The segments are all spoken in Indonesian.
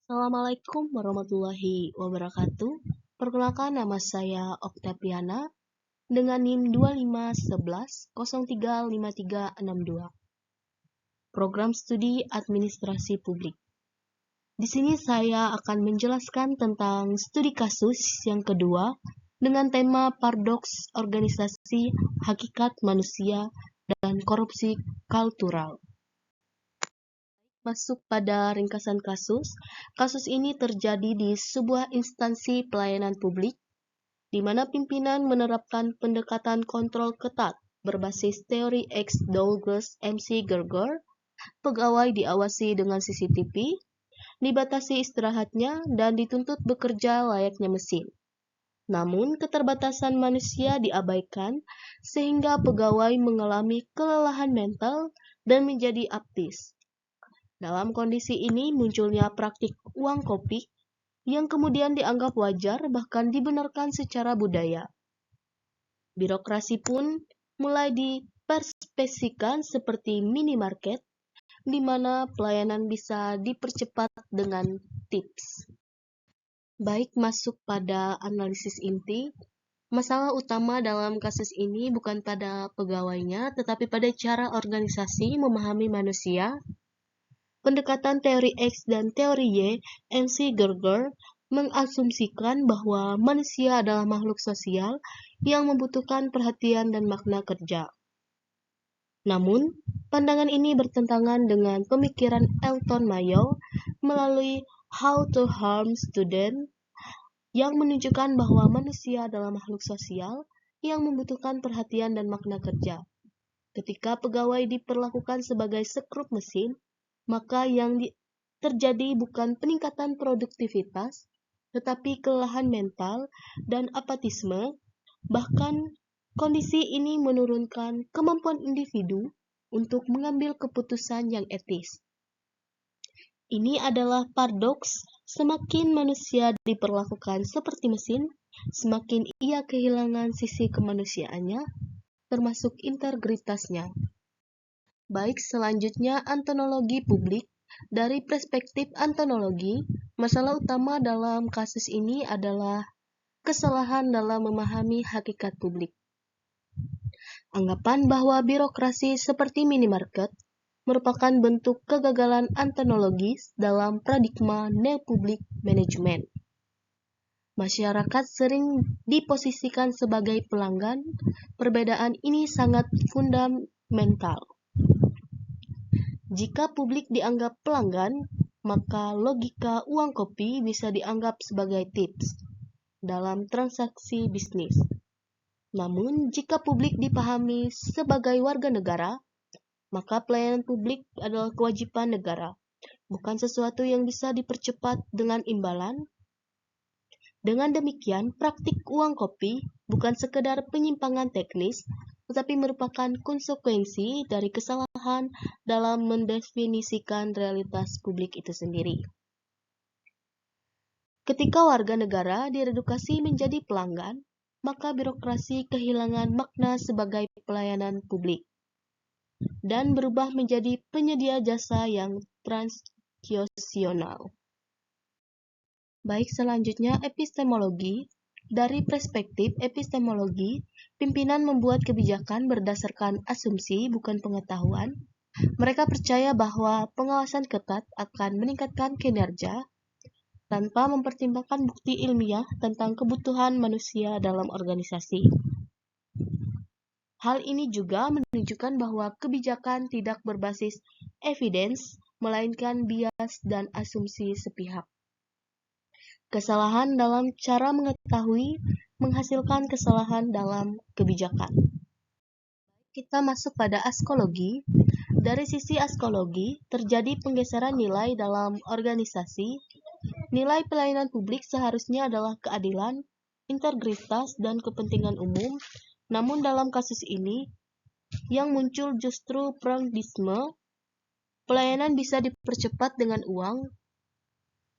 Assalamualaikum warahmatullahi wabarakatuh. Perkenalkan, nama saya Oktaviana dengan NIM 2511035362. Program Studi Administrasi Publik. Di sini saya akan menjelaskan tentang studi kasus yang kedua dengan tema paradoks organisasi, hakikat manusia, dan korupsi kultural. Masuk pada ringkasan kasus. Kasus ini terjadi di sebuah instansi pelayanan publik, di mana pimpinan menerapkan pendekatan kontrol ketat berbasis teori X. Douglas MC Gerger. Pegawai diawasi dengan CCTV, dibatasi istirahatnya, dan dituntut bekerja layaknya mesin. Namun, keterbatasan manusia diabaikan sehingga pegawai mengalami kelelahan mental dan menjadi aptis. Dalam kondisi ini munculnya praktik uang kopi yang kemudian dianggap wajar bahkan dibenarkan secara budaya. Birokrasi pun mulai dipersepsikan seperti minimarket, di mana pelayanan bisa dipercepat dengan tips. Baik, masuk pada analisis inti. Masalah utama dalam kasus ini bukan pada pegawainya, tetapi pada cara organisasi memahami manusia. Pendekatan teori X dan teori Y, MC Gerger, mengasumsikan bahwa manusia adalah makhluk sosial yang membutuhkan perhatian dan makna kerja. Namun, pandangan ini bertentangan dengan pemikiran Elton Mayo melalui How to Harm Student yang menunjukkan bahwa manusia adalah makhluk sosial yang membutuhkan perhatian dan makna kerja. Ketika pegawai diperlakukan sebagai sekrup mesin, maka yang terjadi bukan peningkatan produktivitas, tetapi kelelahan mental dan apatisme. Bahkan, kondisi ini menurunkan kemampuan individu untuk mengambil keputusan yang etis. Ini adalah paradoks, semakin manusia diperlakukan seperti mesin, semakin ia kehilangan sisi kemanusiaannya, termasuk integritasnya. Baik, selanjutnya antonologi publik. Dari perspektif antonologi, masalah utama dalam kasus ini adalah kesalahan dalam memahami hakikat publik. Anggapan bahwa birokrasi seperti minimarket merupakan bentuk kegagalan antonologis dalam paradigma neo-public management. Masyarakat sering diposisikan sebagai pelanggan. Perbedaan ini sangat fundamental. Jika publik dianggap pelanggan, maka logika uang kopi bisa dianggap sebagai tips dalam transaksi bisnis. Namun, jika publik dipahami sebagai warga negara, maka pelayanan publik adalah kewajiban negara, bukan sesuatu yang bisa dipercepat dengan imbalan. Dengan demikian, praktik uang kopi bukan sekedar penyimpangan teknis, tetapi merupakan konsekuensi dari kesalahan dalam mendefinisikan realitas publik itu sendiri. Ketika warga negara diredukasi menjadi pelanggan, maka birokrasi kehilangan makna sebagai pelayanan publik dan berubah menjadi penyedia jasa yang transaksional. Baik, selanjutnya epistemologi. Dari perspektif epistemologi, pimpinan membuat kebijakan berdasarkan asumsi bukan pengetahuan. Mereka percaya bahwa pengawasan ketat akan meningkatkan kinerja tanpa mempertimbangkan bukti ilmiah tentang kebutuhan manusia dalam organisasi. Hal ini juga menunjukkan bahwa kebijakan tidak berbasis evidence, melainkan bias dan asumsi sepihak. Kesalahan dalam cara mengetahui menghasilkan kesalahan dalam kebijakan. Kita masuk pada askologi. Dari sisi askologi, terjadi penggeseran nilai dalam organisasi. Nilai pelayanan publik seharusnya adalah keadilan, integritas, dan kepentingan umum. Namun dalam kasus ini, yang muncul justru pragmatisme. Pelayanan bisa dipercepat dengan uang.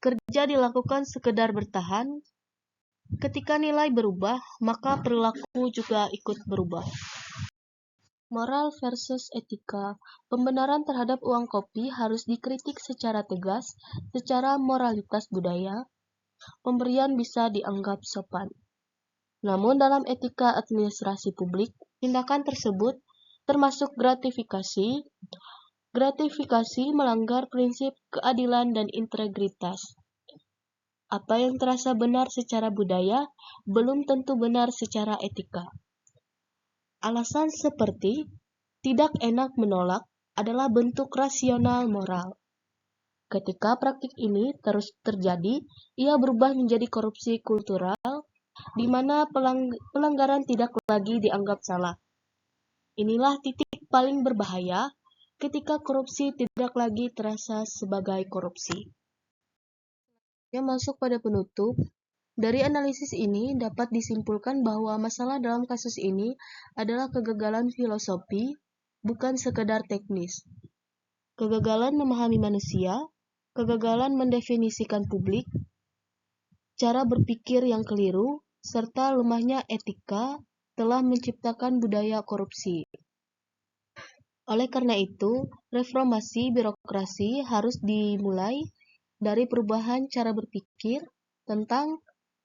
Kerja dilakukan sekedar bertahan. Ketika nilai berubah, maka perilaku juga ikut berubah. Moral versus etika. Pembenaran terhadap uang kopi harus dikritik secara tegas. Secara moralitas budaya, pemberian bisa dianggap sopan. Namun dalam etika administrasi publik, tindakan tersebut termasuk gratifikasi. Gratifikasi melanggar prinsip keadilan dan integritas. Apa yang terasa benar secara budaya belum tentu benar secara etika. Alasan seperti tidak enak menolak adalah bentuk rasional moral. Ketika praktik ini terus terjadi, ia berubah menjadi korupsi kultural, di mana pelanggaran tidak lagi dianggap salah. Inilah titik paling berbahaya ketika korupsi tidak lagi terasa sebagai korupsi. Yang masuk pada penutup, dari analisis ini dapat disimpulkan bahwa masalah dalam kasus ini adalah kegagalan filosofi, bukan sekedar teknis. Kegagalan memahami manusia, kegagalan mendefinisikan publik, cara berpikir yang keliru, serta lemahnya etika telah menciptakan budaya korupsi. Oleh karena itu, reformasi birokrasi harus dimulai dari perubahan cara berpikir tentang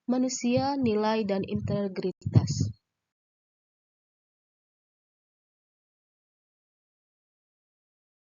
manusia, nilai, dan integritas.